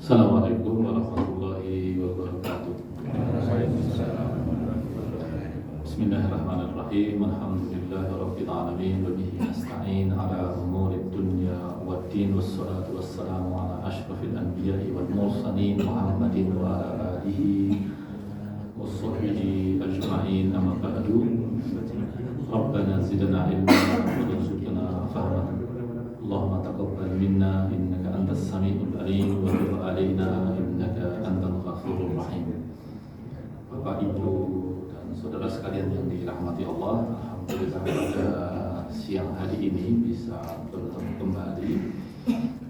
Assalamualaikum warahmatullahi wabarakatuh. Bismillahirrahmanirrahim. Alhamdulillahirabbil alamin wa bihi nasta'in ala umurid dunya waddin wassalatu wassalamu ala asyrafil anbiya'i wal mursalin Muhammadin wa ala alihi washabbihi ajma'in, amma ba'du. Rabbana zidna ilman warzuqna fahman. Allahumma taqabbal minna innaka antas samiul alim wa tub alaina innaka antal ghafurur rahim. Bapak, Ibu, dan saudara sekalian yang dirahmati Allah, alhamdulillah pada siang hari ini bisa bertemu kembali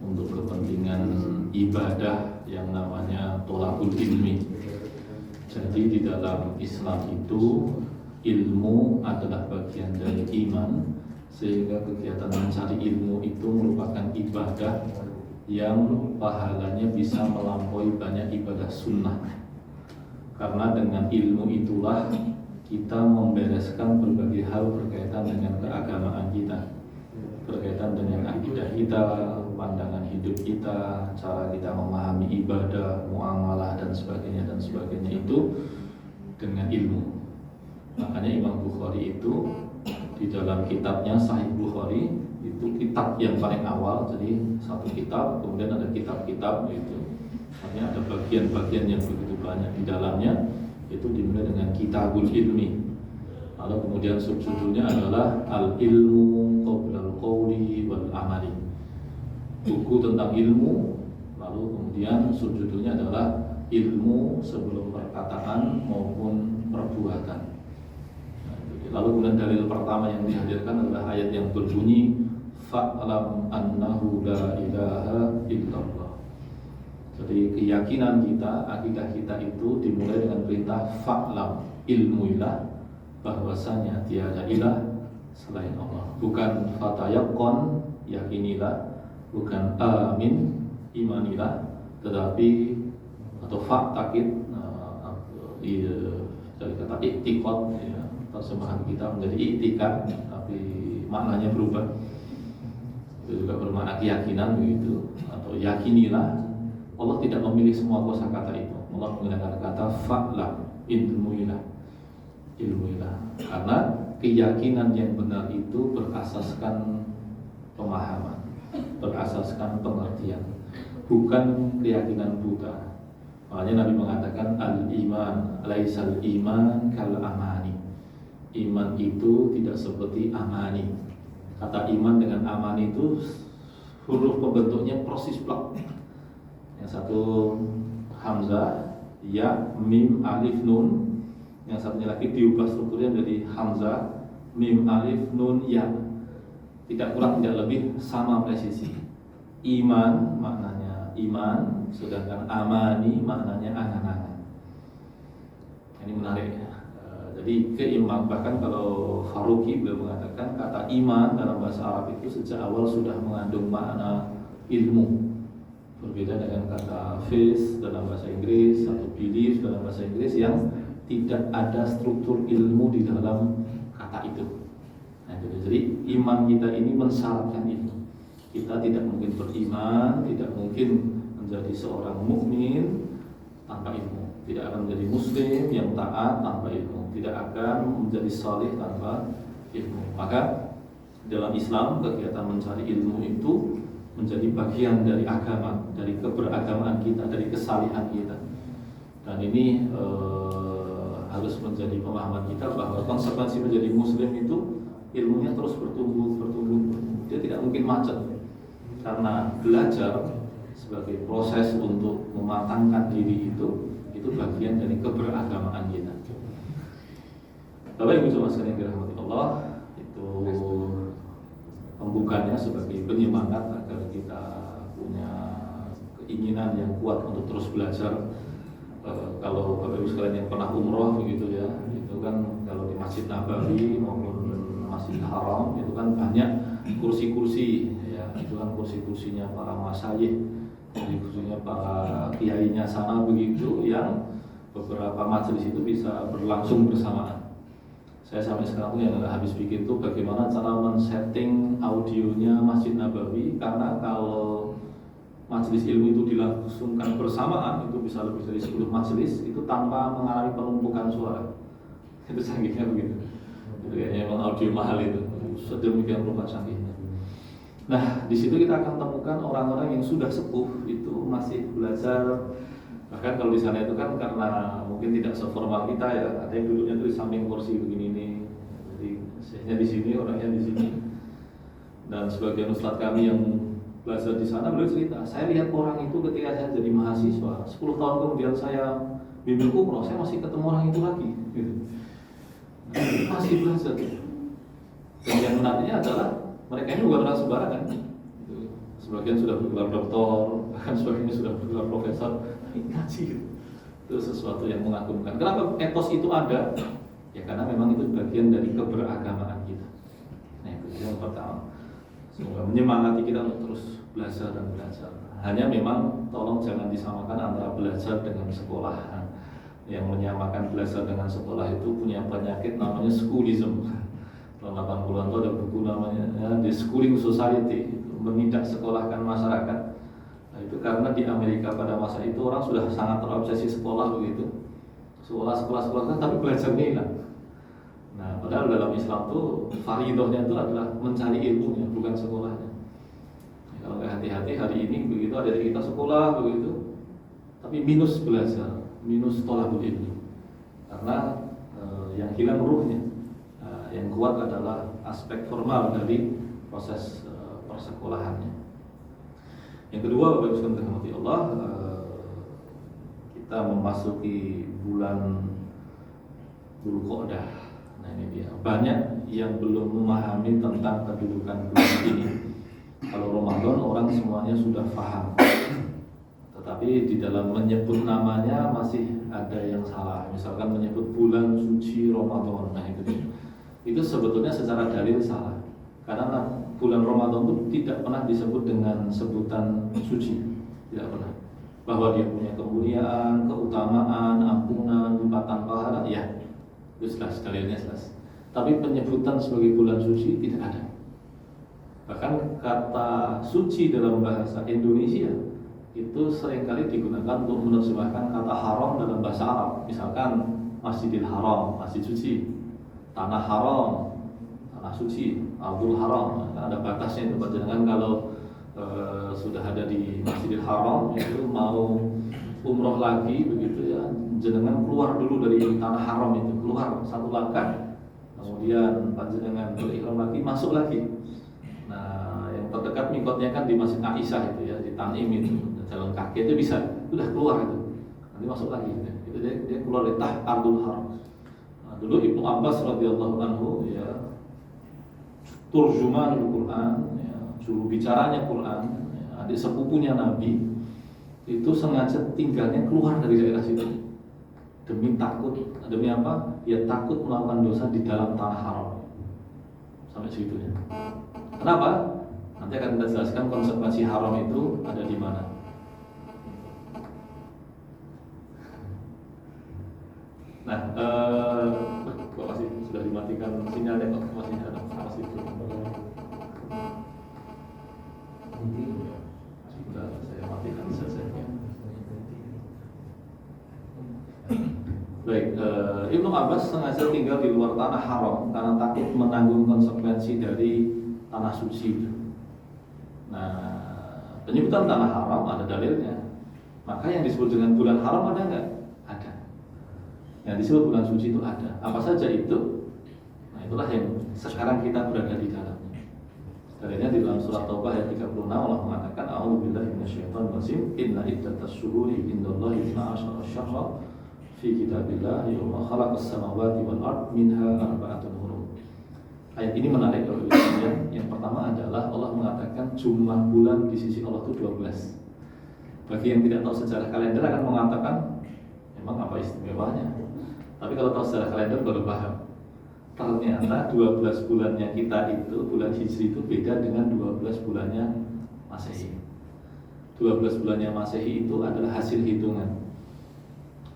untuk kepentingan ibadah yang namanya tholaqul ilmi. Jadi di dalam Islam itu ilmu adalah bagian dari iman, sehingga kegiatan mencari ilmu itu merupakan ibadah yang pahalanya bisa melampaui banyak ibadah sunnah. Karena dengan ilmu itulah kita membereskan berbagai hal berkaitan dengan keagamaan kita, berkaitan dengan akidah kita, pandangan hidup kita, cara kita memahami ibadah, muamalah dan sebagainya itu dengan ilmu. Makanya Imam Bukhari itu di dalam kitabnya Sahih Bukhari itu kitab yang paling awal, jadi satu kitab, kemudian ada kitab-kitab gitu. Artinya ada bagian-bagian yang begitu banyak di dalamnya, itu dimulai dengan Kitabul Ilmi. Lalu kemudian subjudulnya adalah Al-Ilmu Qoblal Qawli wal Amali, buku tentang ilmu. Lalu kemudian subjudulnya adalah Ilmu sebelum perkataan maupun perbuatan. Lalu kemudian dalil pertama yang dihadirkan adalah ayat yang berbunyi fa'lam annahu la ilaha illallah. Jadi keyakinan kita, akidah kita itu dimulai dengan perintah fa'lam, ilmuilah bahwasanya tiada ilah selain Allah. Bukan fatayaqqan, yakinilah, bukan amin, imanilah, tetapi atau fa'takid dari kata i'tiqad ya. Terjemahan kita menjadi iktikad, tapi maknanya berubah. Itu juga bermakna keyakinan begitu, atau yakinilah. Allah tidak memilih semua kosakata itu. Allah menggunakan kata fa'lam, ilmuilah. Karena keyakinan yang benar itu berasaskan pemahaman, berasaskan pengertian, bukan keyakinan buta. Makanya Nabi mengatakan al-iman laisal iman kal amani. Iman itu tidak seperti amani. Kata iman dengan amani itu huruf pembentuknya persis plak. Yang satu hamzah, ya, mim, alif, nun. Yang satunya lagi diubah strukturnya dari hamzah, mim, alif, nun, ya. Tidak kurang tidak lebih sama presisi. Iman maknanya iman, sedangkan amani maknanya angan-angan. Ini menarik ya. Jadi keiman, bahkan kalau Faruqi beliau mengatakan kata iman dalam bahasa Arab itu sejak awal sudah mengandung makna ilmu. Berbeda dengan kata faith dalam bahasa Inggris atau belief dalam bahasa Inggris yang tidak ada struktur ilmu di dalam kata itu. Nah, jadi iman kita ini mensyaratkan itu. Kita tidak mungkin beriman, tidak mungkin menjadi seorang mukmin tanpa ilmu. Tidak akan menjadi muslim yang taat tanpa ilmu, tidak akan menjadi saleh tanpa ilmu. Maka dalam Islam kegiatan mencari ilmu itu menjadi bagian dari agama, dari keberagamaan kita, dari kesalihan kita. Dan ini harus menjadi pemahaman kita bahwa konsekuensi menjadi muslim itu ilmunya terus bertumbuh. Dia tidak mungkin macet, karena belajar sebagai proses untuk mematangkan diri itu bagian dari keberagamaan kita. Bapak Ibu jemaah sekalian yang dirahmati Allah, itu pembukanya sebagai penyemangat agar kita punya keinginan yang kuat untuk terus belajar. Kalau Bapak Ibu sekalian yang pernah umroh begitu ya, itu kan kalau di Masjid Nabawi maupun Masjidil Haram itu kan banyak kursi-kursi ya, itu kan kursi-kursinya para masyayikh, kursinya para kiainya sana begitu, yang beberapa majelis itu bisa berlangsung bersamaan. Saya sampai sekarang tuh yang nggak habis pikir tuh bagaimana cara men-setting audionya Masjid Nabawi, karena kalau majelis ilmu itu dilangsungkan bersamaan, itu bisa lebih dari 10 majelis itu tanpa mengalami penumpukan suara. Itu canggihnya begitu. Itu kayaknya memang audio mahal itu. Sedemikian rupa canggihnya. Nah, di situ kita akan temukan orang-orang yang sudah sepuh itu masih belajar. Bahkan kalau di sana itu kan karena mungkin tidak seformal kita ya, ada yang duduknya tuh di samping kursi begini nih. Jadi sehingga di sini, orangnya di sini. Dan sebagian ustadz kami yang belajar di sana beliau cerita, saya lihat orang itu ketika saya jadi mahasiswa, 10 tahun kemudian saya bimbing umroh, saya masih ketemu orang itu lagi, gitu. Masih belajar. Dan yang menariknya adalah mereka ini bukan orang sembarangan. Gitu. Sebagian sudah bergelar doktor, bahkan sebagian sudah bergelar profesor, ngaji. Gitu. Itu sesuatu yang mengagumkan. Kenapa etos itu ada? Ya karena memang itu bagian dari keberagamaan kita. Nah, itu yang pertama. Semoga menyemangati kita untuk terus belajar dan belajar. Hanya memang tolong jangan disamakan antara belajar dengan sekolah. Yang menyamakan belajar dengan sekolah itu punya penyakit namanya schoolism. Tahun 80-an itu ada buku namanya The Schooling Society, menindak sekolahkan masyarakat. Nah, itu karena di Amerika pada masa itu orang sudah sangat terobsesi sekolah begitu. Sekolah, tapi belajarnya hilang. Nah, padahal dalam Islam tuh faridohnya itu adalah mencari ilmunya, bukan sekolahnya. Ya, kalau nggak hati-hati hari ini begitu ada di kita sekolah begitu, tapi minus belajar, minus thalabul ilmi. Karena yang hilang ruhnya. Yang kuat adalah aspek formal dari proses persekolahannya. Yang kedua, Bapak Ibu sekalian dirahmati Allah, kita memasuki bulan Dzulqa'dah. Nah ini dia, banyak yang belum memahami tentang kedudukan bulan ini. Kalau Ramadan orang semuanya sudah paham, tetapi di dalam menyebut namanya masih ada yang salah. Misalkan menyebut bulan suci Ramadan, nah itu sebetulnya secara dalil salah. Karena bulan Ramadan itu tidak pernah disebut dengan sebutan suci, tidak pernah. Bahwa dia punya kemuliaan, keutamaan, ampunan, lipatan pahala, ya itu jelas, dalilnya jelas. Tapi penyebutan sebagai bulan suci tidak ada. Bahkan kata suci dalam bahasa Indonesia itu seringkali digunakan untuk menerjemahkan kata haram dalam bahasa Arab. Misalkan Masjidil Haram, masjid suci, tanah haram, tanah suci, Ardul Haram. Nah, ada batasnya itu. Jangan kalau sudah ada di Masjidil Haram itu mau umroh lagi begitu ya, jenengan keluar dulu dari tanah haram itu, keluar satu langkah, kemudian panjenengan berikhram lagi, masuk lagi. Nah, yang terdekat mikotnya kan di Masjid Aisyah itu ya, di Tanim itu, jalan kaki itu bisa, sudah keluar itu, nanti masuk lagi. Itu dia keluar dari Ardul Haram. Nah, dulu Ibnu Abbas radhiyallahu anhu ya, turjuman Al-Quran, ya, juru bicaranya Quran, ya, adik sepupunya Nabi, itu sengaja tinggalnya keluar dari daerah situ demi takut, demi apa? Dia takut melakukan dosa di dalam tanah haram. Sampai segitunya. Kenapa? Nanti akan kita jelaskan konsekuensi haram itu ada di mana. Nah, kok masih sudah dimatikan sinyalnya, kok masih ada, masih sudah saya matikan saja. Baik, Ibnu Abbas sengaja tinggal di luar tanah haram karena takut menanggung konsekuensi dari tanah suci. Nah, penyebutan tanah haram ada dalilnya. Maka yang disebut dengan bulan haram ada nggak? Ada. Yang disebut bulan suci itu ada. Apa saja itu? Nah, itulah yang sekarang kita berada di dalamnya. Dalilnya di dalam surat Taubah ayat 36 Allah mengatakan a'udzubillahi minasyaitonir rajim inna iddatas syuhuri indallahi 12 syahra fi kitabillah yawma khalaqas samawati wal ard minha arba'atun hurum. Ayat ini menarik kalau dilihat. Yang pertama adalah Allah mengatakan jumlah bulan di sisi Allah itu 12. Bagi yang tidak tahu sejarah kalender akan mengatakan memang apa istimewanya. Tapi kalau tahu sejarah kalender baru paham. Ternyata 12 bulannya kita itu, bulan Hijri itu beda dengan 12 bulannya Masehi. 12 bulannya Masehi itu adalah hasil hitungan.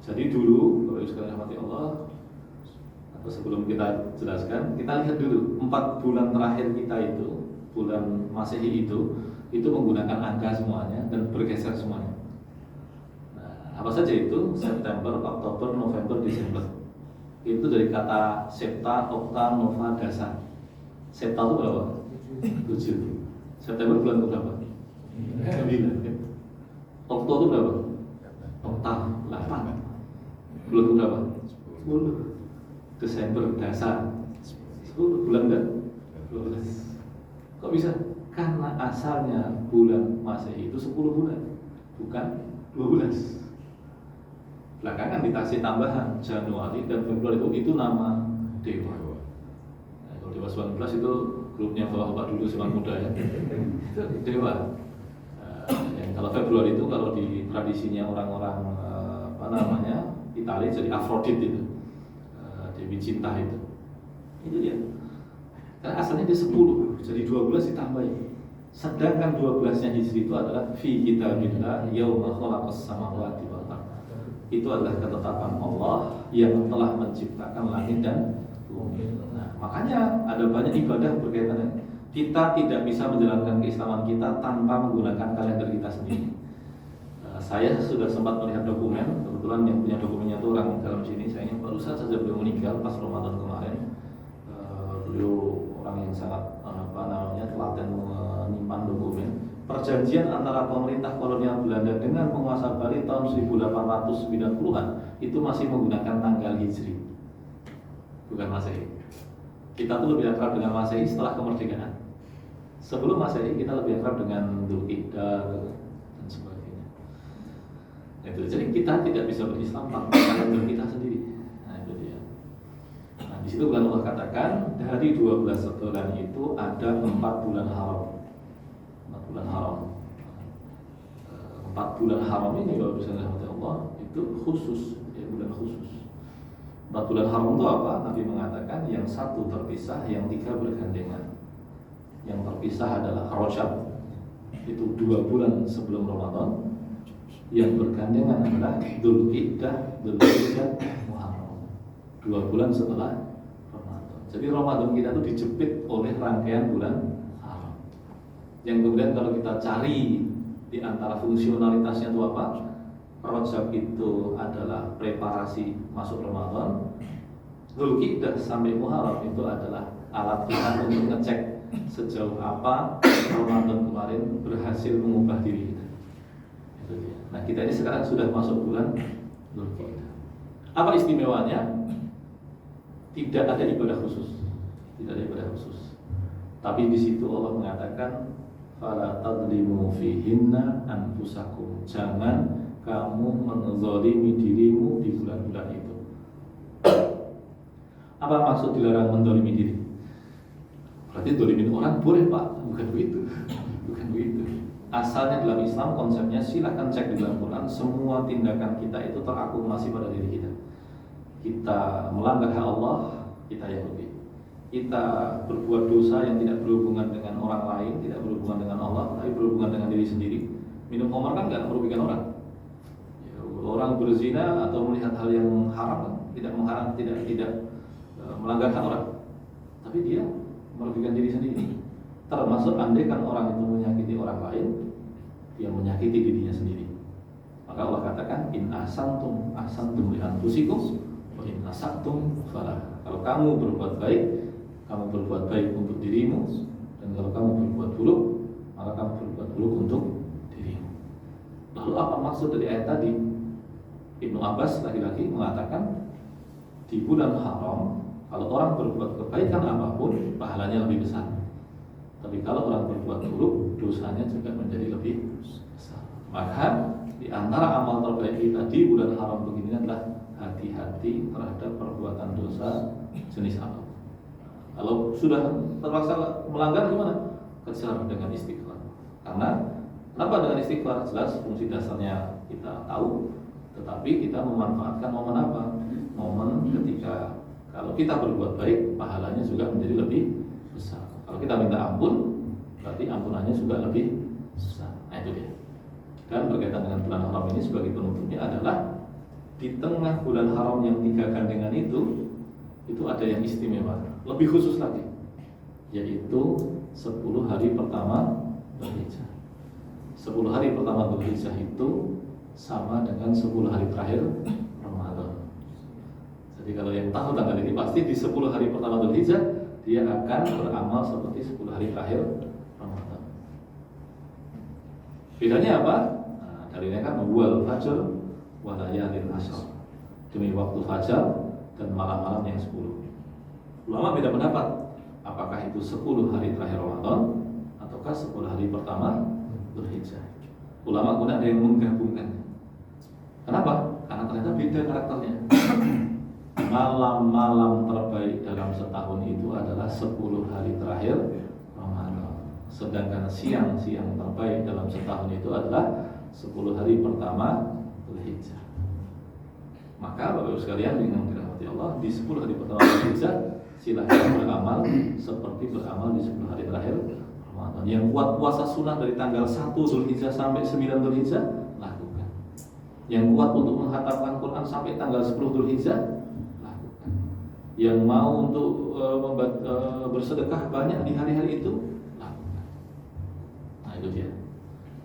Jadi dulu, Bapak Ibu sekalian rahmati Allah, atau sebelum kita jelaskan, kita lihat dulu 4 bulan terakhir kita itu, bulan Masehi itu itu menggunakan angka semuanya dan bergeser semuanya. Nah, apa saja itu? September, Oktober, November, Desember. Itu dari kata septa, okta, nova, dasa. Septa itu berapa? 7. September bulan berapa? 9. Okta itu berapa? Okta, 8. Bulan berapa? 10. Desember, dasa. 10 bulan enggak? 12. Kok bisa? Karena asalnya bulan Masehi itu 10 bulan, bukan 12. Belakangan dikasih tambahan Januari dan Februari itu nama dewa. Nah, kalau Dewa 19 itu grupnya bapak-bapak dulu zaman muda ya. Itu dewa. Yang kalau Februari itu kalau di tradisinya orang-orang apa namanya Italia jadi Aphrodite itu, dewi cinta itu. Itu dia. Karena asalnya dia 10, jadi 12 ditambahin. Sedangkan 12-nya Hijri itu adalah fi kitabillah yauma khalaqas samawati wal ardh. Itu adalah ketetapan Allah yang telah menciptakan langit dan bumi. Nah, makanya ada banyak ibadah berkaitan dengan kita tidak bisa menjalankan keislaman kita tanpa menggunakan kalender kita sendiri. Saya sudah sempat melihat dokumen, kebetulan yang punya dokumennya itu orang dalam sini. Saya ini baru saja beliau meninggal pas Ramadan kemarin. Beliau orang yang sangat telaten menyimpan dokumen. Perjanjian antara pemerintah kolonial Belanda dengan penguasa Bali tahun 1890-an itu masih menggunakan tanggal Hijri, bukan Masehi. Kita tuh lebih akrab dengan Masehi setelah kemerdekaan. Sebelum Masehi kita lebih akrab dengan Dzulhijjah dan sebagainya. Itu jadi kita tidak bisa berislam tanpa kalender kita sendiri. Nah itu dia. Nah di situ bulan Allah katakan dari 12 bulan itu ada 4 bulan haram. 4 bulan haram. 4 bulan haram ini kalau bisa dirahmati Allah itu khusus, ya bulan khusus. 4 bulan haram itu apa? Nabi mengatakan yang satu terpisah, yang 3 bergandengan. Yang terpisah adalah Rajab, itu 2 bulan sebelum Ramadan. Yang bergandengan adalah Dzulhijjah, Muharram, 2 bulan setelah Ramadan. Jadi Ramadan kita itu dijepit oleh rangkaian bulan haram. Yang kemudian kalau kita cari di antara fungsionalitasnya itu apa? Rajab itu adalah preparasi masuk Ramadan. Dzulhijjah sampai Muharram itu adalah alat kita untuk ngecek sejauh apa Ramadan kemarin berhasil mengubah diri kita. Itu dia. Nah kita ini sekarang sudah masuk bulan Dzulhijjah. Apa istimewanya? Tidak ada ibadah khusus, tidak ada ibadah khusus. Tapi di situ Allah mengatakan, fala tadlimu fihinna anfusakum. Jangan kamu menzalimi dirimu di bulan-bulan itu. Apa maksud dilarang menzalimi diri? Berarti zalimin orang boleh Pak? Bukan begitu. Bukan begitu. Asalnya dalam Islam konsepnya silahkan cek di dalam Quran, semua tindakan kita itu terakumulasi pada diri kita. Kita melanggar hak Allah, kita yang rugi. Kita berbuat dosa yang tidak berhubungan dengan orang lain, tidak berhubungan dengan Allah, tapi berhubungan dengan diri sendiri. Minum khamar kan nggak merugikan orang. Orang berzina atau melihat hal yang haram kan tidak melanggar hak orang, tapi dia merugikan diri sendiri. Termasuk andai kan orang itu menyakiti orang lain, dia menyakiti dirinya sendiri. Maka Allah katakan in ahsantum li anfusikum wa in asa'tum falah. Kalau kamu berbuat baik untuk dirimu, dan kalau kamu berbuat buruk, maka kamu berbuat buruk untuk dirimu. Lalu apa maksud dari ayat tadi? Ibnu Abbas lagi-lagi mengatakan di bulan haram kalau orang berbuat kebaikan apapun pahalanya lebih besar. Tapi kalau orang berbuat buruk dosanya juga menjadi lebih besar. Maka di antara amal terbaik kita di bulan haram begini adalah hati-hati terhadap perbuatan dosa jenis apa. Kalau sudah terpaksa melanggar gimana? Kejar dengan istighfar. Karena kenapa dengan istighfar? Jelas fungsi dasarnya kita tahu. Tetapi kita memanfaatkan momen apa? Momen ketika kalau kita berbuat baik, pahalanya juga menjadi lebih besar. Kalau kita minta ampun, berarti ampunannya juga lebih besar. Nah itu dia. Dan berkaitan dengan bulan haram ini sebagai penutupnya adalah di tengah bulan haram yang 3 gandengan itu ada yang istimewa, lebih khusus lagi, yaitu 10 hari pertama Dzulhijjah. 10 hari pertama Dzulhijjah itu sama dengan 10 hari terakhir Ramadan. Jadi kalau yang tahu tanggal ini pasti di 10 hari pertama Dzulhijjah dia akan beramal seperti 10 hari terakhir Ramadan. Bedanya apa? Nah, dalilnya kan wal fajr wa layalin ashr. Demi waktu fajar dan malam-malam yang 10. Ulama beda pendapat. Apakah itu 10 hari terakhir Ramadan ataukah 10 hari pertama Dzulhijjah? Ulama pun ada yang menggabungkannya. Kenapa? Karena ternyata beda karakternya. Malam-malam terbaik dalam setahun itu adalah 10 hari terakhir Ramadan. Sedangkan siang-siang terbaik dalam setahun itu adalah 10 hari pertama Dzulhijjah. Maka Bapak Ibu sekalian yang dirahmati Allah, di 10 hari pertama Dzulhijjah silahkan beramal seperti beramal di 10 hari terakhir Ramadan. Yang kuat puasa sunnah dari tanggal 1 Dzulhijjah sampai 9 Dzulhijjah, lakukan. Yang kuat untuk menghatamkan Quran sampai tanggal 10 Dzulhijjah, lakukan. Yang mau untuk bersedekah banyak di hari-hari itu, lakukan. Nah itu dia.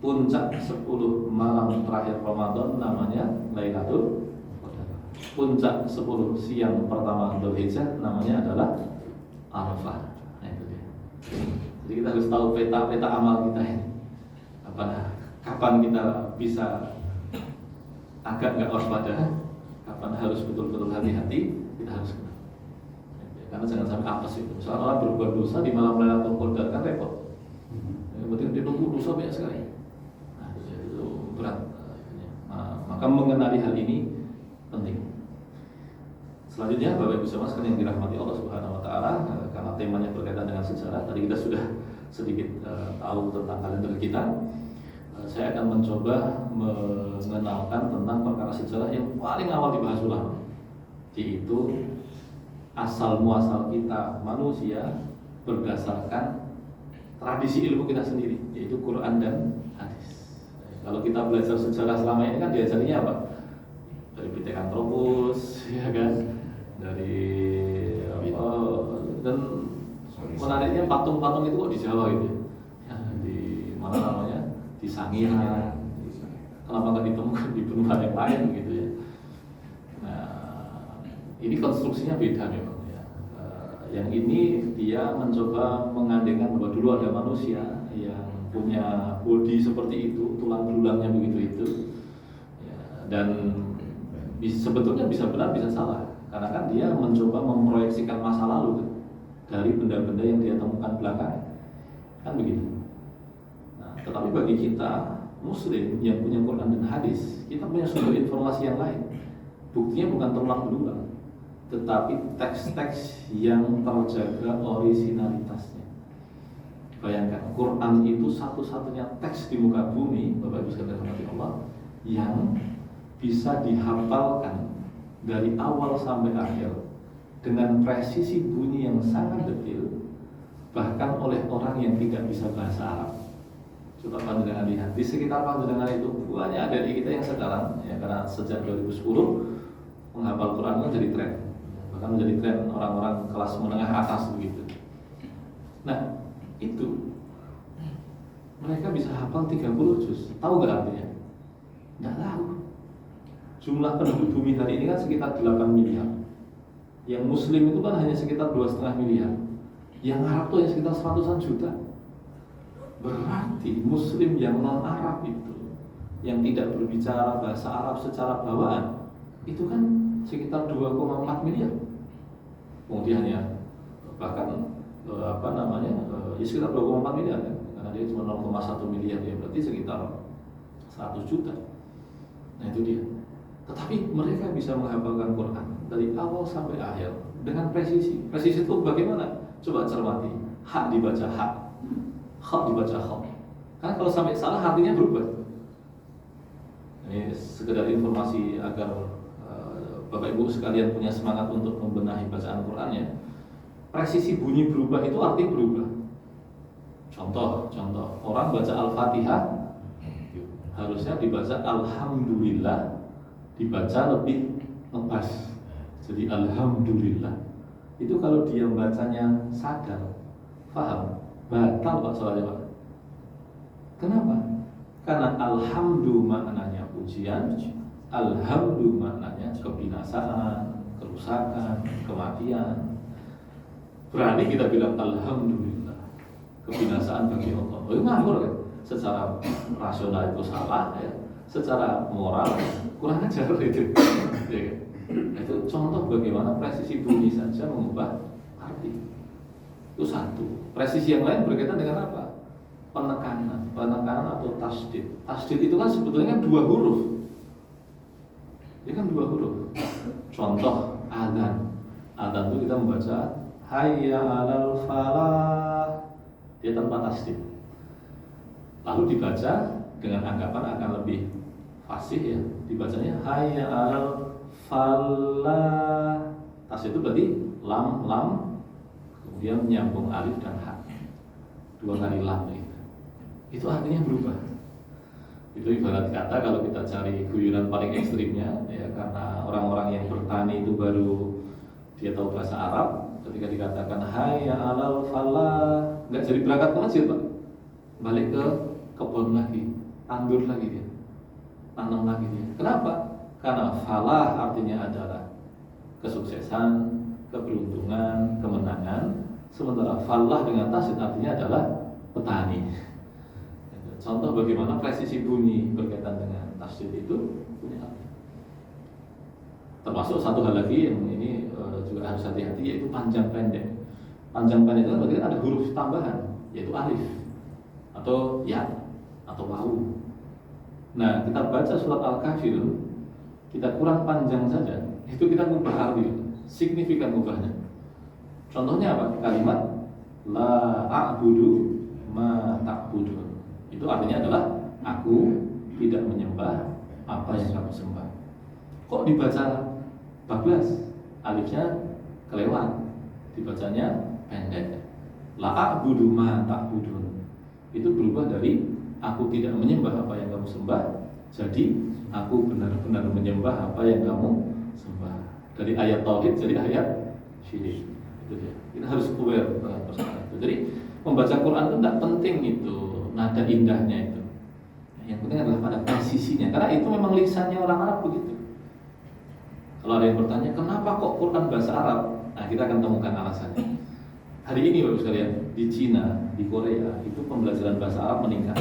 Puncak 10 malam terakhir Ramadan namanya Lailatul Qadar. Puncak 10 siang pertama Dzulhijjah namanya adalah Arafah. Nah itu dia. Jadi kita harus tahu peta amal kita ini. Kapan kita bisa agak nggak waspada, kapan harus betul-betul hati-hati, kita harus kenal. Karena jangan sampai apes itu. Misalnya orang berbuat dosa di malam Lailatul Qadar kan repot. Yang penting dia nunggu dosa banyak sekali. Nah, itu berat. Maka mengenali hal ini penting. Selanjutnya Bapak Ibu sekalian yang dirahmati Allah Subhanahu wa taala, karena temanya berkaitan dengan sejarah, tadi kita sudah sedikit tahu tentang kalender kita. Saya akan mencoba mengenalkan tentang perkara sejarah yang paling awal dibahas ulama, yaitu asal muasal kita manusia berdasarkan tradisi ilmu kita sendiri, yaitu Quran dan hadis. Kalau kita belajar sejarah selama ini kan diajarinya apa? Dari Pithecanthropus, ya kan? Dari apa? Dan menariknya patung-patung itu kok di Jawa gitu ya, di mana namanya, di Sangiran. Kenapa nggak ditemukan di benua yang lain gitu ya? Nah, ini konstruksinya beda memang ya. Yang ini dia mencoba mengandengkan bahwa dulu ada manusia yang punya body seperti itu, tulang belulangnya begitu itu ya, dan sebetulnya bisa benar bisa salah, karena kan dia mencoba memproyeksikan masa lalu kan, dari benda-benda yang dia temukan belakangan kan begitu. Nah, tetapi bagi kita Muslim yang punya Quran dan hadis, kita punya sumber informasi yang lain. Buktinya bukan tulang belulang, tetapi teks-teks yang terjaga orisinalitasnya. Bayangkan, Quran itu satu-satunya teks di muka bumi, Bapak Ibu sekalian rahmati Allah, yang bisa dihafalkan dari awal sampai akhir dengan presisi bunyi yang sangat detail, bahkan oleh orang yang tidak bisa bahasa Arab. Coba panjenengan lihat, di sekitar panjenengan itu banyak adik kita yang sekarang, ya, karena sejak 2010 menghafal Quran kan jadi tren, bahkan menjadi tren orang-orang kelas menengah atas begitu. Nah, itu mereka bisa hafal 30 juz. Tahu nggak artinya? Nggak tahu. Jumlah penduduk bumi hari ini kan sekitar 8 miliar. Yang Muslim itu kan hanya sekitar 2,5 miliar. Yang Arab itu hanya sekitar 100-an juta. Berarti Muslim yang non-Arab itu, yang tidak berbicara bahasa Arab secara bawaan, itu kan sekitar 2,4 miliar. Kemudian ya bahkan ya sekitar 2,4 miliar kan, karena dia cuma 0,1 miliar ya, berarti sekitar 100 juta. Nah itu dia. Tetapi mereka bisa menghafalkan Quran dari awal sampai akhir dengan presisi. Presisi itu bagaimana? Coba cermati. Hak dibaca hak, hak dibaca hak. Karena kalau sampai salah artinya berubah. Ini sekedar informasi agar Bapak Ibu sekalian punya semangat untuk membenahi bacaan Qurannya. Presisi bunyi berubah itu artinya berubah. Contoh, orang baca Al-Fatihah harusnya dibaca Alhamdulillah, dibaca lebih ngepas. Jadi Alhamdulillah. Itu kalau dia bacanya sadar, paham, batal Pak soalnya Pak. Kenapa? Karena alhamdu maknanya pujian, alhamdu maknanya kebinasaan, kerusakan, kematian. Berani kita bilang alhamdulillah, kebinasaan bagi Allah. Oh, itu ngawur kan? Secara rasional itu salah ya, secara moral kurang ajar itu. Ya, itu contoh bagaimana presisi bunyi saja mengubah arti. Itu satu. Presisi yang lain berkaitan dengan apa? Penekanan atau tasdid. Tasdid itu kan sebetulnya dua huruf. Ini kan dua huruf. Contoh adzan. Adzan itu kita membaca hayya 'alal falah. Dia tanpa tasdid. Lalu dibaca dengan anggapan akan lebih fasih ya. Dibacanya hayya 'alal falah. Tasdid itu berarti lam kemudian menyambung alif dan ha. Dua kali lam itu artinya berubah. Itu ibarat kata kalau kita cari guyunan paling ekstrimnya ya, karena orang-orang yang bertani itu baru dia tahu bahasa Arab, ketika dikatakan hayya 'alal falah, enggak jadi berangkat ke masjid, Pak. Balik ke kebun lagi, tandur lagi dia. Tanam lagi dia. Kenapa? Karena falah artinya adalah kesuksesan, keberuntungan, kemenangan, sementara falah dengan tasdid artinya adalah petani. Contoh bagaimana presisi bunyi berkaitan dengan tasdid itu punya arti. Termasuk satu hal lagi yang ini juga harus hati-hati, yaitu panjang pendek. Panjang pendek itu berarti ada huruf tambahan, yaitu alif atau ya atau wau. Nah, kita baca surat Al-Kafirun, kita kurang panjang saja, itu kita ngubah arti, signifikan ngubahnya. Contohnya apa? Kalimat la a'budu ma ta'budun. Itu artinya adalah aku tidak menyembah apa yang kamu sembah. Kok dibaca bablas? Alifnya kelewat, dibacanya pendek. La a'budu ma ta'budun. Itu berubah dari aku tidak menyembah apa yang kamu sembah, jadi aku benar-benar menyembah apa yang kamu sembah. Dari ayat tauhid jadi ayat syirik. Itu dia. Kita harus aware terhadap persoalan itu. Jadi membaca Quran itu tidak penting itu nada indahnya itu. Yang penting adalah pada presisinya. Karena itu memang lisannya orang Arab begitu. Kalau ada yang bertanya, kenapa kok Quran bahasa Arab? Nah, kita akan temukan alasannya. Hari ini Bapak sekalian, di Cina, di Korea, itu pembelajaran bahasa Arab meningkat.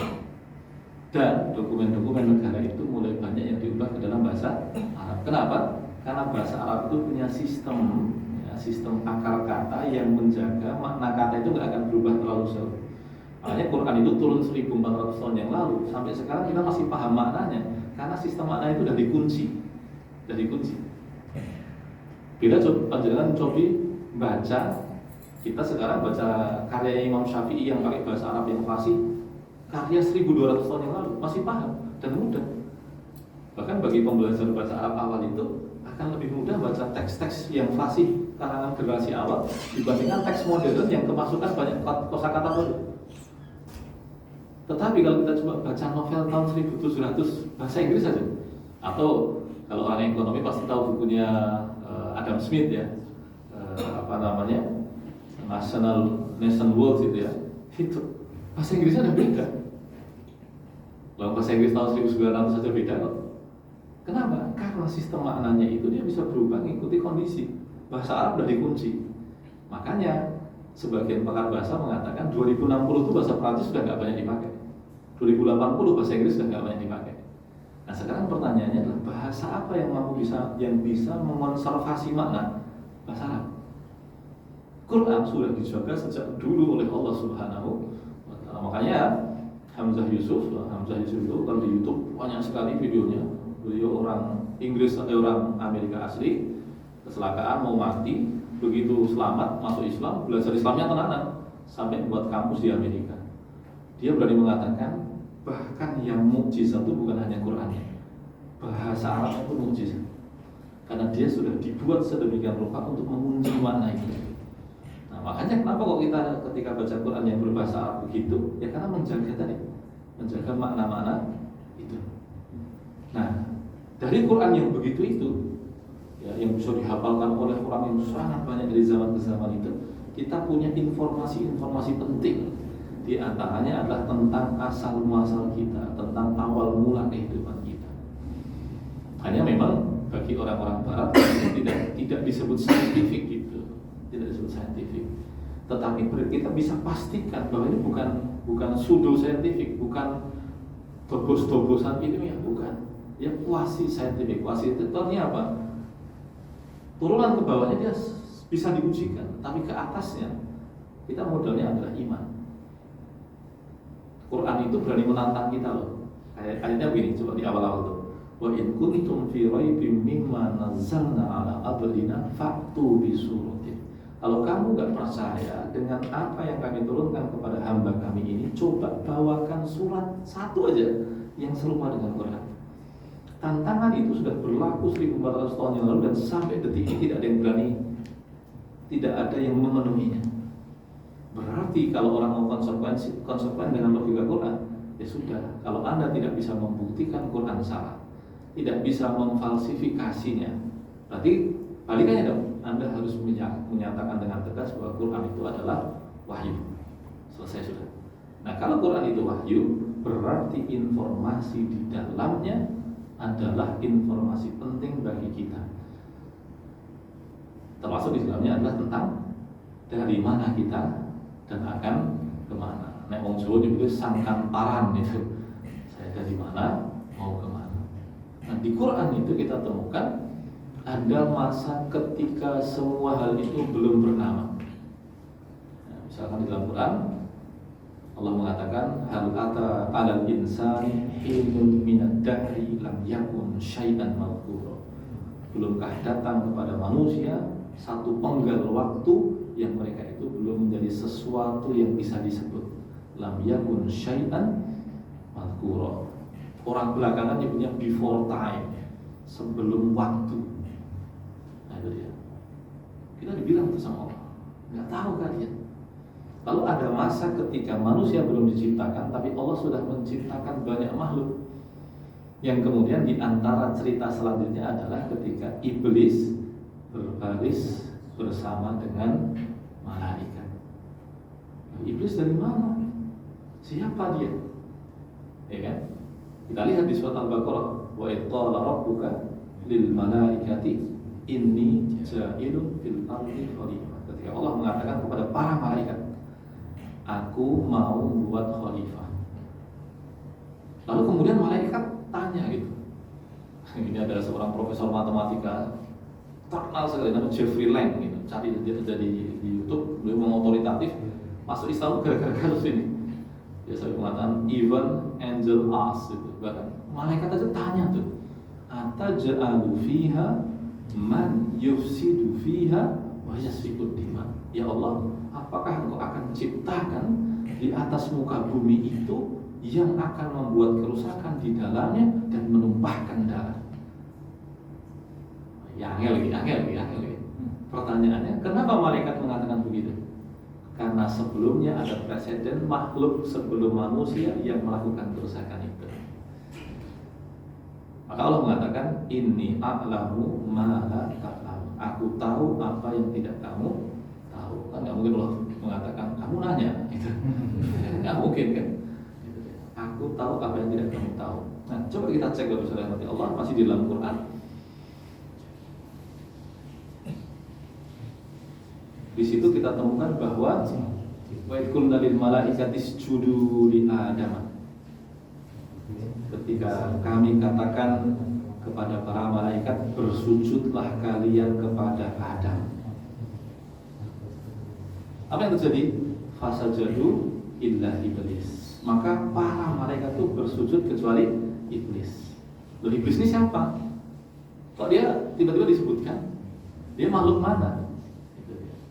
Dan dokumen-dokumen negara itu mulai banyak yang diubah ke dalam bahasa Arab. Kenapa? Karena bahasa Arab itu punya sistem akar kata yang menjaga makna kata itu nggak akan berubah terlalu jauh. Makanya Quran itu turun 1400 tahun yang lalu, sampai sekarang kita masih paham maknanya, karena sistem makna itu udah dikunci. Bila panjenengan coba baca, kita sekarang baca karya Imam Syafi'i yang pakai bahasa Arab yang fasih, karya 1200 tahun yang lalu, masih paham dan mudah. Bahkan bagi pembelajar bahasa Arab awal itu akan lebih mudah baca teks-teks yang fasih karangan generasi awal dibandingkan teks modern yang kemasukan banyak kosakata baru. Tetapi kalau kita coba baca novel tahun 1700 bahasa Inggris saja, atau kalau orang ekonomi pasti tahu bukunya Adam Smith ya, Nation World itu ya, itu bahasa Inggrisnya ada beda. Kalau bahasa Inggris tahun 1900 saja beda kok. Kenapa? Karena sistem maknanya itu dia bisa berubah mengikuti kondisi. Bahasa Arab sudah dikunci. Makanya sebagian pakar bahasa mengatakan 2060 itu bahasa Prancis sudah nggak banyak dipakai. 2080 bahasa Inggris sudah nggak banyak dipakai. Nah, sekarang pertanyaannya adalah bahasa apa yang bisa mengonservasi makna bahasa Arab? Quran sudah dijaga sejak dulu oleh Allah Subhanahu wa Ta'ala. Makanya Hamzah Yusuf itu kalau di YouTube banyak sekali videonya. Beliau orang Inggris atau orang Amerika asli, kecelakaan mau mati, begitu selamat masuk Islam, belajar Islamnya tenanan sampai buat kampus di Amerika. Dia berani mengatakan bahkan yang mukjizat itu bukan hanya Qurannya, bahasa Arabnya pun mukjizat, karena dia sudah dibuat sedemikian rupa untuk mengunci makna itu. Nah, makanya kenapa kok kita ketika baca Quran yang berbahasa Arab begitu? Ya karena menjaga makna-makna itu. Nah, dari Quran yang begitu itu, ya, yang bisa dihafalkan oleh orang yang sangat banyak dari zaman ke zaman itu, kita punya informasi-informasi penting Di antaranya adalah tentang asal muasal kita, tentang awal mula kehidupan kita. Hanya memang bagi orang-orang Barat tidak disebut saintifik gitu, tidak disebut saintifik. Tetapi kita bisa pastikan bahwa ini bukan pseudo saintifik, bukan dobos-dobosan ilmiah, bukan. Ya kuasi saintifik, kuasi itu artinya apa? Turunan ke bawahnya dia bisa diujikan, tapi ke atasnya kita modalnya adalah iman. Quran itu berani menantang kita loh. Ayatnya begini, coba di awal-awal tuh. Wa in kuntum fi raibim mimma nazzalna ala abdina fa'tu bi suratin. Kalau kamu enggak percaya dengan apa yang kami turunkan kepada hamba kami ini, coba bawakan surat satu aja yang serupa dengan Quran. Tantangan itu sudah berlaku 1400 tahun yang lalu dan sampai detik ini tidak ada yang berani, tidak ada yang memenuhinya. Berarti kalau orang mau konsekuen dengan logika Quran, ya sudah. Kalau Anda tidak bisa membuktikan Quran salah, tidak bisa memfalsifikasinya, berarti balikannya dong. Anda harus menyatakan dengan tegas bahwa Quran itu adalah wahyu. Selesai sudah. Nah, kalau Quran itu wahyu, berarti informasi di dalamnya adalah informasi penting bagi kita. Termasuk di dalamnya adalah tentang dari mana kita dan akan kemana. Nek wong Jawa nyebutnya sangkantaran itu. Saya dari mana mau kemana. Nah, di Quran itu kita temukan ada masa ketika semua hal itu belum bernama. Nah, misalkan di dalam Quran Allah mengatakan hal ata 'alal insani hinun minad dahri lam yakun syai'an madhkura. Belumkah datang kepada manusia satu penggal waktu yang mereka itu belum menjadi sesuatu yang bisa disebut. Lam yakun syai'an madhkura. Orang belakangan nyebutnya before time, sebelum waktu. Nah itu dia. Kita dibilang itu sama Allah, nggak tahu kalian. Lalu ada masa ketika manusia belum diciptakan, tapi Allah sudah menciptakan banyak makhluk. Yang kemudian di antara cerita selanjutnya adalah ketika iblis berbaris bersama dengan malaikat. Iblis dari mana? Siapa dia? Ya kan? Kita lihat di surat Al-Baqarah, wa idh qala rabbuka lil malaikati inni ja'ilun fil ardi khalifah. Ketika Allah mengatakan kepada para malaikat, aku mau buat khalifah. Lalu kemudian malaikat tanya gitu. Ini adalah seorang profesor matematika terkenal sekali namanya Jeffrey Lang gitu. Cari dia di YouTube, beliau mengotoritatif. Masuk Islam gara-gara kasus ini. Dia selalu mengatakan even angel ask gitu. Bahkan malaikat aja tanya tuh, ataj'alu fiha man yufsidu fiha wa yasfiku dima. Ya Allah, apakah Engkau akan ciptakan di atas muka bumi itu yang akan membuat kerusakan di dalamnya dan menumpahkan darah? Ya angel lagi. Pertanyaannya, kenapa malaikat mengatakan begitu? Karena sebelumnya ada presiden makhluk sebelum manusia yang melakukan kerusakan itu. Maka Allah mengatakan, inni a'lamu ma la ta'lamu. Aku tahu apa yang tidak kamu tahu. Kan nggak mungkin Allah mengatakan kamu nanya, gitu. Nggak mungkin kan? Aku tahu apa yang tidak kamu tahu. Nah, coba kita cek Bapak Saudara yang Allah masih di dalam Quran. Di situ kita temukan bahwa wa idh qulna lil malaikati isjudu li Adam. Ketika kami katakan kepada para malaikat, bersujudlah kalian kepada Adam. Apa yang terjadi? Fasajadu illa iblis. Maka para malaikat itu bersujud kecuali iblis. Loh, iblis ini siapa? Kok dia tiba-tiba disebutkan? Dia makhluk mana?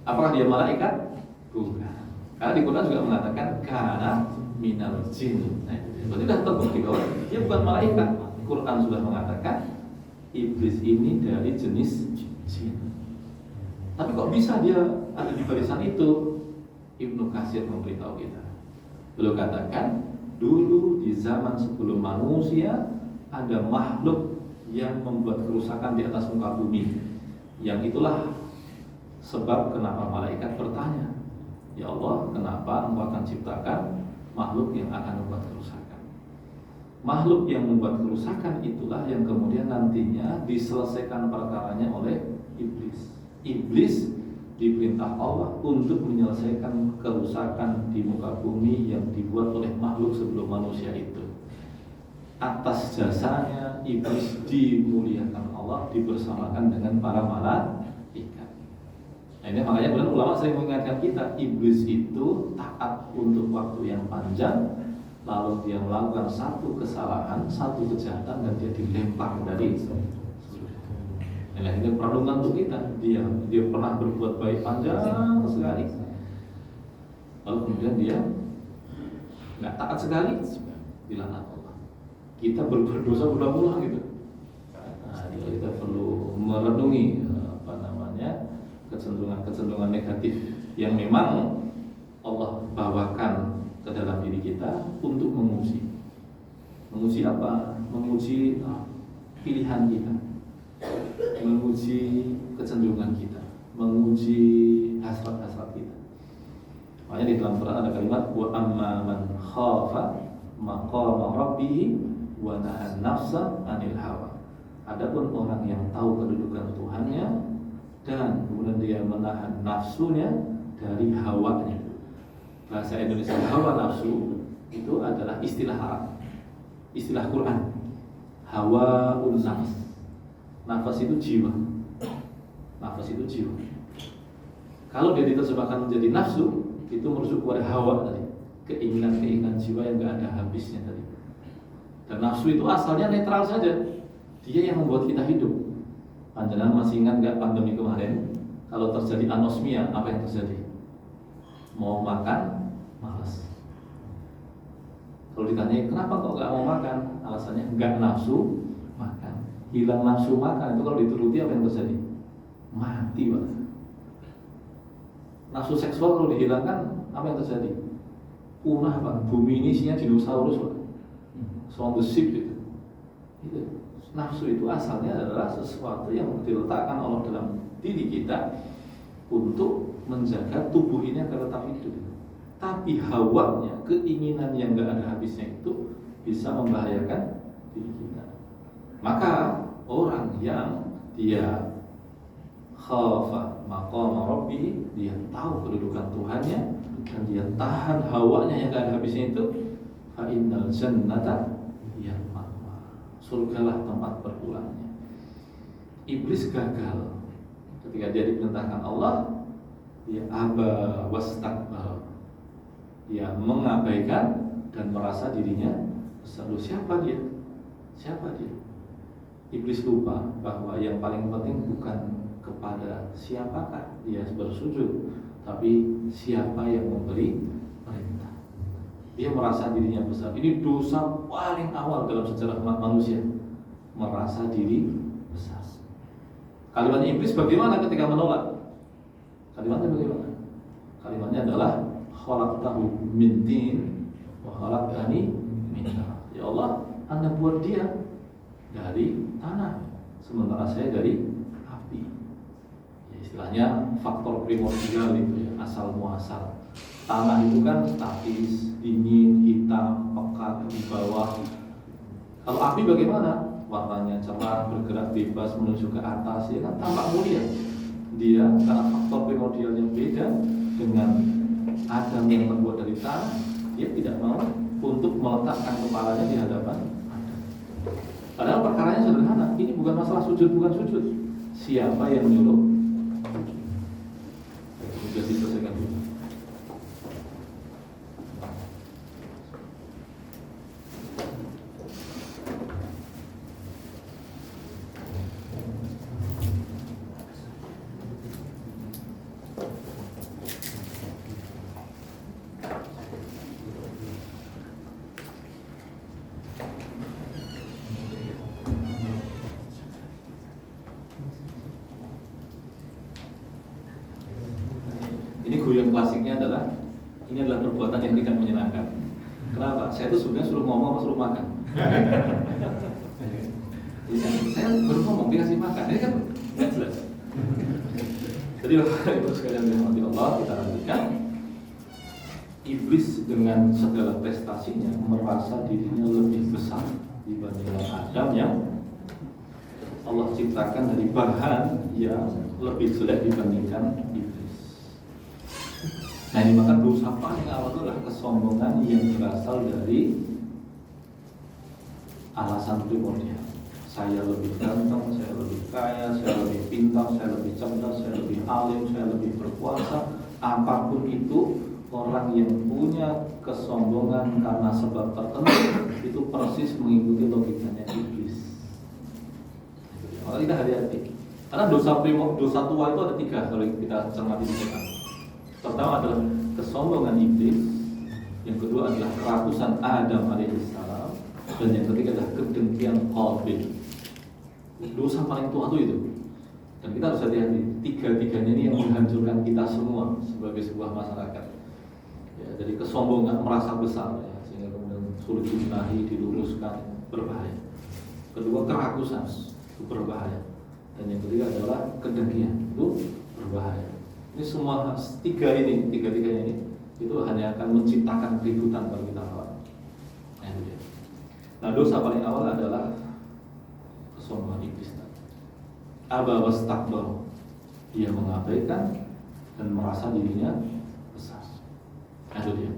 Apakah dia malaikat? Bukan. Karena di Quran juga mengatakan kana minal jin. Nah, berarti sudah terbukti bahwa dia bukan malaikat. Quran sudah mengatakan iblis ini dari jenis jin. Tapi kok bisa dia ada di barisan itu? Ibnu Katsir memberitahu kita. Beliau katakan dulu di zaman sebelum manusia ada makhluk yang membuat kerusakan di atas muka bumi. Yang itulah sebab kenapa malaikat bertanya, ya Allah, kenapa Engkau akan menciptakan makhluk yang akan membuat kerusakan. Makhluk yang membuat kerusakan itulah yang kemudian nantinya diselesaikan perkaranya oleh iblis. Iblis diperintah Allah untuk menyelesaikan kerusakan di muka bumi yang dibuat oleh makhluk sebelum manusia itu. Atas jasanya iblis dimuliakan Allah, dibersamakan dengan para malaikat. Nah, ini makanya kemudian ulama sering mengingatkan kita, iblis itu taat untuk waktu yang panjang, lalu dia melakukan satu kesalahan, satu kejahatan, dan dia dilempar dari surga. Nah, ini perlindungan untuk kita. Dia pernah berbuat baik panjang sekali, lalu kemudian dia nggak taat sekali, dilaknat Allah. Kita berbuat dosa berulang-ulang gitu. Nah, kita perlu merenungi kecenderungan negatif yang memang Allah bawakan ke dalam diri kita untuk menguji. Menguji apa? Menguji pilihan kita, menguji kecenderungan kita, menguji hasrat-hasrat kita. Makanya di dalam Quran ada kalimat wa amma man khafa maqama rabbih wa nahan nafsa 'anil hawa. Adapun orang yang tahu kedudukan Tuhannya dan kemudian dia menahan nafsunya dari hawanya. Bahasa Indonesia hawa nafsu itu adalah istilah Arab, istilah Quran. Hawa nafs. Nafas itu jiwa. Nafas itu jiwa. Kalau dia diterjemahkan menjadi nafsu, itu merujuk kepada hawa tadi, keinginan-keinginan jiwa yang nggak ada habisnya tadi. Dan nafsu itu asalnya netral saja. Dia yang membuat kita hidup. Panjenengan masih ingat nggak pandemi kemarin? Kalau terjadi anosmia, apa yang terjadi? Mau makan, malas. Kalau ditanya kenapa kok nggak mau makan, alasannya nggak nafsu makan. Hilang nafsu makan itu kalau dituruti apa yang terjadi? Mati banget. Nafsu seksual kalau dihilangkan apa yang terjadi? Punah Pak. Bumi ini isinya dinosaurus Pak. So on the ship itu. Nafsu itu asalnya adalah sesuatu yang diletakkan Allah dalam diri kita untuk menjaga tubuh ini agar tetap hidup. Tapi hawanya, keinginan yang gak ada habisnya itu bisa membahayakan diri kita. Maka orang yang dia khafa maqama rabbih, dia tahu kedudukan Tuhannya dan dia tahan hawanya yang gak ada habisnya itu, fa innal jannata hiya ma'wa. Surgalah tempat berpulangnya. Iblis gagal ketika dia diperintahkan Allah, dia aba wastakbar. Dia mengabaikan dan merasa dirinya besar. Siapa dia? Siapa dia? Iblis lupa bahwa yang paling penting bukan kepada siapakah dia bersujud, tapi siapa yang memberi perintah. Dia merasa dirinya besar. Ini dosa paling awal dalam sejarah manusia, merasa diri besar. Kalimatnya iblis bagaimana ketika menolak? Kalimatnya bagaimana? Kalimatnya adalah khalaqtahu min tin wa khalaqtani min nar. Ya Allah, Anda buat dia dari tanah, sementara saya dari api. Ya, istilahnya faktor primordial itu ya, asal muasal. Tanah itu kan statis, dingin, hitam, pekat di bawah. Kalau api bagaimana? Warnanya cerah, bergerak bebas menuju ke atas, ya kan tampak mulia. Dia karena faktor primordialnya beda dengan Adam yang terbuat dari tanah, dia tidak mau untuk meletakkan kepalanya di hadapan Adam. Padahal perkaranya sederhana. Ini bukan masalah sujud, bukan sujud. Siapa yang menyuruh? Sudah diselesaikan dulu. Ini guyon klasiknya adalah ini adalah perbuatan yang tidak menyenangkan. Kenapa? Saya itu sebenarnya suruh ngomong atau suruh makan. Saya baru ngomong dikasih makan, ini kan nggak jelas. Jadi Bapak Ibu sekalian dirahmati Allah, kita lanjutkan. iblis dengan segala prestasinya merasa dirinya lebih besar dibandingkan Adam yang Allah ciptakan dari bahan yang lebih jelek dibandingkan iblis. Nah ini maka dosa paling awal adalah kesombongan yang berasal dari alasan primordial. Saya lebih ganteng, saya lebih kaya, saya lebih pintar, saya lebih cerdas, saya lebih alim, saya lebih berkuasa. Apapun itu, orang yang punya kesombongan karena sebab tertentu itu persis mengikuti logikanya iblis. Maka kita hati-hati. Karena dosa tua itu ada 3 kalau kita cermati di Quran. Pertama adalah kesombongan iblis, yang kedua adalah kerakusan Adam alaihissalam, dan yang ketiga adalah kedengkian Qabil. Dosa paling tua itu. Dan kita harus hati-hati. 3-tiganya ini yang menghancurkan kita semua sebagai sebuah masyarakat. Ya, dari kesombongan merasa besar, ya, sehingga kemudian sulit dibenahi, diluruskan, berbahaya. Kedua kerakusan, itu berbahaya. Dan yang ketiga adalah kedengkian, itu berbahaya. Ini semua tiga-tiganya ini itu hanya akan menciptakan keributan bagi kita kawan. Nah dosa paling awal adalah kesombongan iblis. Aba wastakbar, dia mengabaikan dan merasa dirinya besar. Itu dia.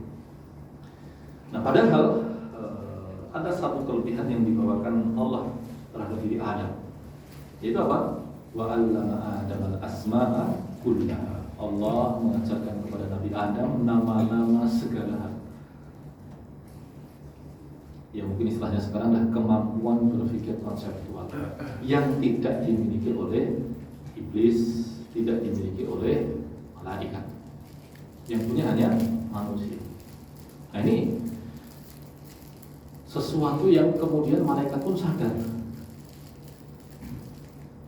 Nah padahal ada satu kelebihan yang dibawakan Allah terhadap diri Adam. Yaitu apa? Wa 'allama Adam al-asma'a kullaha. Allah mengajarkan kepada Nabi Adam nama-nama segala hal. Ya mungkin istilahnya sekarang adalah kemampuan berpikir konseptual yang tidak dimiliki oleh iblis, tidak dimiliki oleh malaikat. Yang punya hanya manusia. Nah ini sesuatu yang kemudian malaikat pun sadar.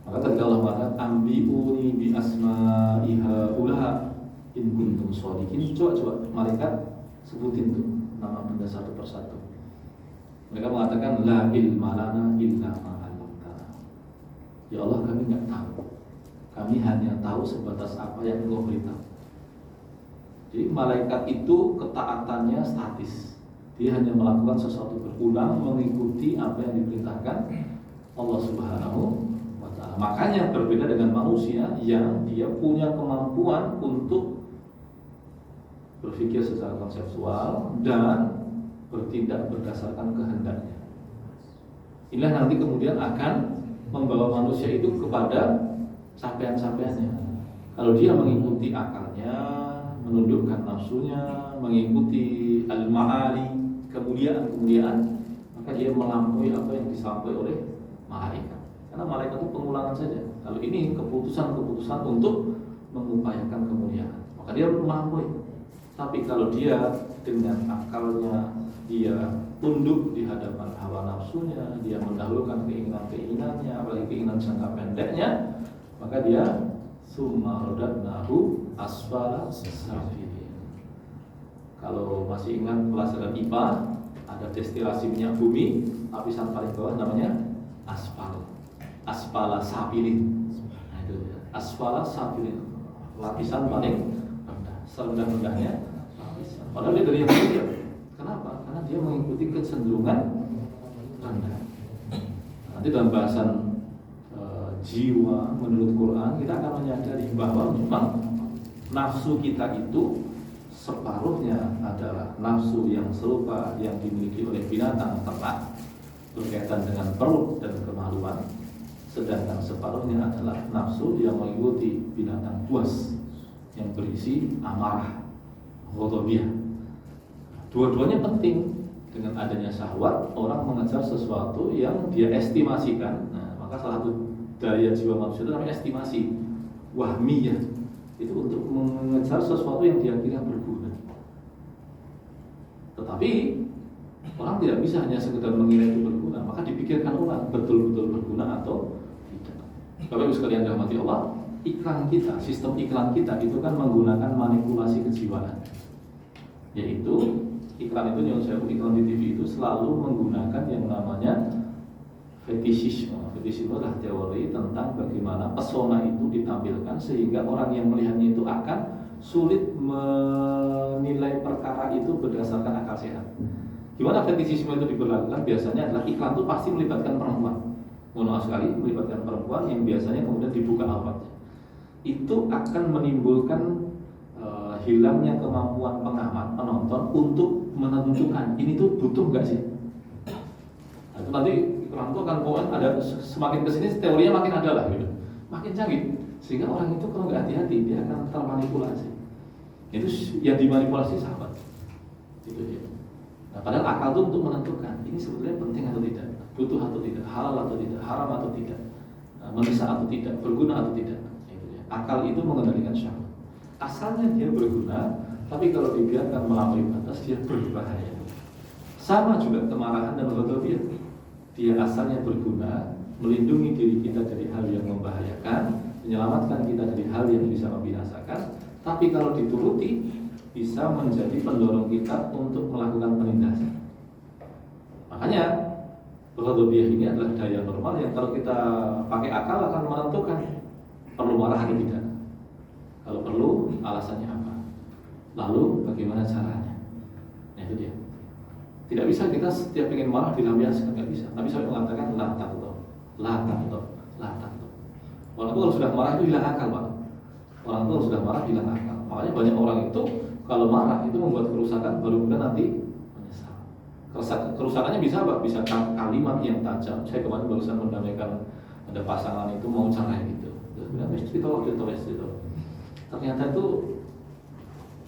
Maka ketika Allah mengatakan ambiuni bi asma'iha ulaha in kuntum shodiqin, coba malaikat sebutin tuh nama benda satu persatu. Mereka mengatakan la ilma lana illa ma 'allamtana. Ya Allah, kami enggak tahu. Kami hanya tahu sebatas apa yang Engkau beritahu. Jadi malaikat itu ketaatannya statis. Dia hanya melakukan sesuatu berulang mengikuti apa yang diperintahkan Allah Subhanahu wa ta'ala. Makanya berbeda dengan manusia yang dia punya kemampuan untuk berpikir secara konseptual dan bertindak berdasarkan kehendaknya. Inilah nanti kemudian akan membawa manusia itu kepada capaian-capaiannya. Kalau dia mengikuti akalnya, menundukkan nafsunya, mengikuti al-ma'ali, kemuliaan-kemuliaan, maka dia melampaui apa yang disampaikan oleh malaikat. Karena malaikat itu pengulangan saja. Kalau ini keputusan-keputusan untuk mengupayakan kemuliaan, maka dia melampaui. Tapi kalau dia dengan akalnya, dia tunduk di hadapan hawa nafsunya, dia mendahulukan keinginan-keinginannya, apalagi keinginan jangka pendeknya, maka dia summa radadnahu asfala safilin. Kalau masih ingat pelajaran IPA, ada destilasi minyak bumi, lapisan paling bawah namanya aspal, aspala safilin. Nah itu ya, asfala safilin, lapisan paling rendah, serendah-rendahnya lapisan. Padahal dia dari yang mulia. Kenapa? Karena dia mengikuti kecenderungan rendah. Nanti dalam bahasan jiwa menurut Quran kita akan menyadari bahwa memang nafsu kita itu separuhnya adalah nafsu yang serupa yang dimiliki oleh binatang ternak berkaitan dengan perut dan kemaluan, sedangkan separuhnya adalah nafsu yang mengikuti binatang buas yang berisi amarah, ghadabiyah. Dua-duanya penting. Dengan adanya syahwat, orang mengejar sesuatu yang dia estimasikan. Nah, maka salah satu daya jiwa manusia itu namanya estimasi wahmiyah. Itu untuk mengejar sesuatu yang dia kira berguna. Tetapi orang tidak bisa hanya sekedar mengira itu berguna, maka dipikirkan ulang betul-betul berguna atau tidak. Bapak Ibu sekalian dirahmati Allah, iklan kita, sistem iklan kita itu kan menggunakan manipulasi kejiwaan. Yaitu iklan itu yang saya iklan di TV itu selalu menggunakan yang namanya fetishisme. Fetishisme adalah teori tentang bagaimana pesona itu ditampilkan sehingga orang yang melihatnya itu akan sulit menilai perkara itu berdasarkan akal sehat. Gimana fetishisme itu diberlakukan? Biasanya adalah iklan itu pasti melibatkan perempuan. Mohon maaf sekali, melibatkan perempuan yang biasanya kemudian dibuka auratnya. Itu akan menimbulkan hilangnya kemampuan penonton untuk menentukan ini tuh butuh nggak sih. Nah, itu nanti orang itu akan ada semakin kesini teorinya makin ada lah gitu, makin canggih, sehingga orang itu kalau nggak hati-hati dia akan termanipulasi. Itu yang dimanipulasi sahabat itu dia. Nah, padahal akal itu untuk menentukan ini sebetulnya penting atau tidak, butuh atau tidak, halal atau tidak, haram atau tidak, mendesak atau tidak, berguna atau tidak. Itu dia. Akal itu mengendalikan syahwat. Asalnya dia berguna, tapi kalau dibiarkan melampaui batas dia berbahaya. Sama juga kemarahan dan ghadabiyah. Dia asalnya berguna, melindungi diri kita dari hal yang membahayakan, menyelamatkan kita dari hal yang bisa membinasakan. Tapi kalau dituruti, bisa menjadi pendorong kita untuk melakukan penindasan. Makanya ghadabiyah ini adalah daya normal yang kalau kita pakai akal akan menentukan perlu marah atau tidak. Kalau perlu, alasannya apa? Lalu bagaimana caranya? Nah itu dia. Tidak bisa kita setiap ingin marah dilampiaskan, nggak bisa. Nabi SAW mengatakan la taqdab, la taqdab, la taqdab. Orang itu kalau sudah marah itu hilang akal, Pak. Orang itu kalau sudah marah hilang akal. Makanya banyak orang itu kalau marah itu membuat kerusakan, baru kemudian nanti menyesal. Kerusakannya bisa apa? Bisa kalimat yang tajam. Saya kemarin barusan mendamaikan ada pasangan itu mau cerai gitu.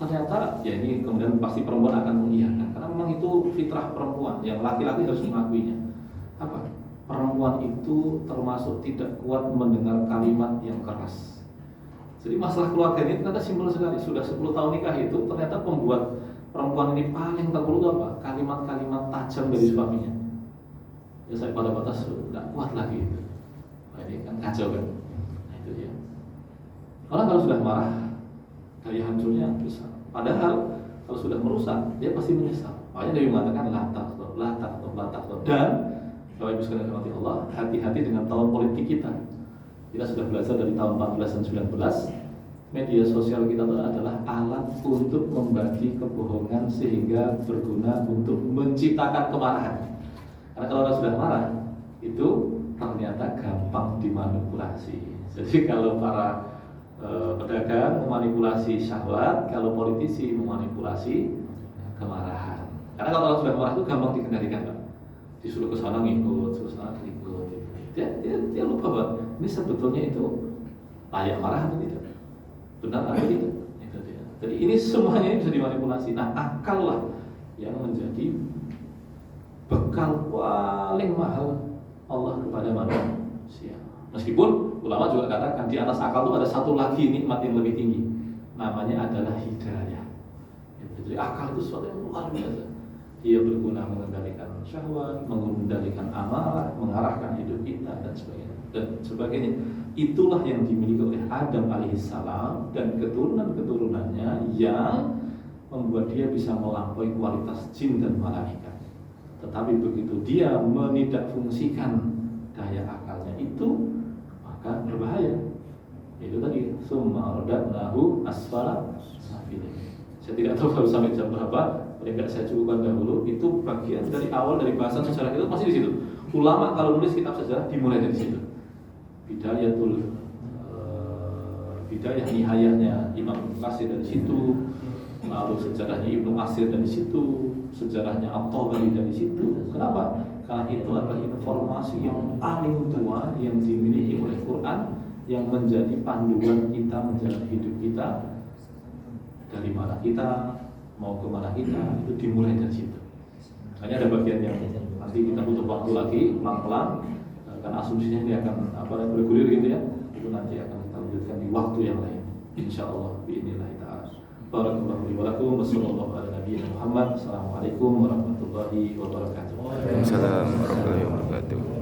Ternyata ya ini kemudian pasti perempuan akan mengiyakan karena memang itu fitrah perempuan yang laki-laki harus mengakuinya. Apa? Perempuan itu termasuk tidak kuat mendengar kalimat yang keras. Jadi masalah keluarga ini ternyata simpel sekali. Sudah 10 tahun nikah itu ternyata pembuat perempuan ini paling terpuruk apa? Kalimat-kalimat tajam dari suaminya. Ya saya pada batas tidak kuat lagi itu. Nah, ini kan kacau kan. Nah itu dia. Orang kalau sudah marah, daya hancurnya besar. Padahal kalau sudah merusak, dia pasti menyesal. Makanya Nabi mengatakan la taqdab. Dan Bapak Ibu sekalian dirahmati Allah, hati-hati dengan tahun politik kita. Kita sudah belajar dari tahun 14 dan 19. Media sosial kita itu adalah alat untuk membagi kebohongan sehingga berguna untuk menciptakan kemarahan. Karena kalau orang sudah marah, itu ternyata gampang dimanipulasi. Jadi kalau para pedagang memanipulasi syahwat, kalau politisi memanipulasi kemarahan. Karena kalau orang sudah marah itu gampang dikendalikan, Pak. Disuruh ke sana ngikut, terus sana ngikut. Dia lupa, Pak. Ini sebetulnya itu layak marah atau tidak, benar atau tidak. Itu dia. Jadi ini semuanya bisa dimanipulasi. Nah, akal lah yang menjadi bekal paling mahal Allah kepada manusia. Meskipun ulama juga katakan di atas akal itu ada satu lagi nikmat yang lebih tinggi, namanya adalah hidayah. Jadi akal itu sesuatu yang luar biasa. Dia berguna mengendalikan syahwat, mengendalikan amarah, mengarahkan hidup kita dan sebagainya. Itulah yang dimiliki oleh Adam alaihissalam dan keturunan-keturunannya yang membuat dia bisa melampaui kualitas jin dan malaikat. Tetapi begitu dia menidakfungsikan daya akalnya itu, maka berbahaya. Itu tadi summa radadnahu asfala safilin. Saya tidak tahu harus sampai jam berapa, paling tidak saya cukupkan dahulu. Itu bagian dari awal dari bahasan sejarah itu masih di situ. Ulama kalau nulis kitab sejarah dimulai dari situ. Bidayah nihayahnya Imam Qasir dari situ, lalu sejarahnya Ibnu Asir dari situ, sejarahnya At-Tabari dari situ. Kenapa? Karena itu adalah informasi yang paling tua yang dimiliki oleh Quran, yang menjadi panduan kita menjalani hidup kita. Dari mana kita mau ke mana kita, itu dimulai dari situ. Hanya ada bagian yang nanti kita butuh waktu lagi pelan-pelan, karena asumsinya ini akan bergulir gitu ya. Itu nanti akan kita lanjutkan di waktu yang lain. Insyaallah biidznillah taala. Barakallahu li wa lakum wa sallallahu ala nabiyyina Muhammad. Assalamualaikum warahmatullahi wabarakatuh. Waalaikumsalam warahmatullahi wabarakatuh.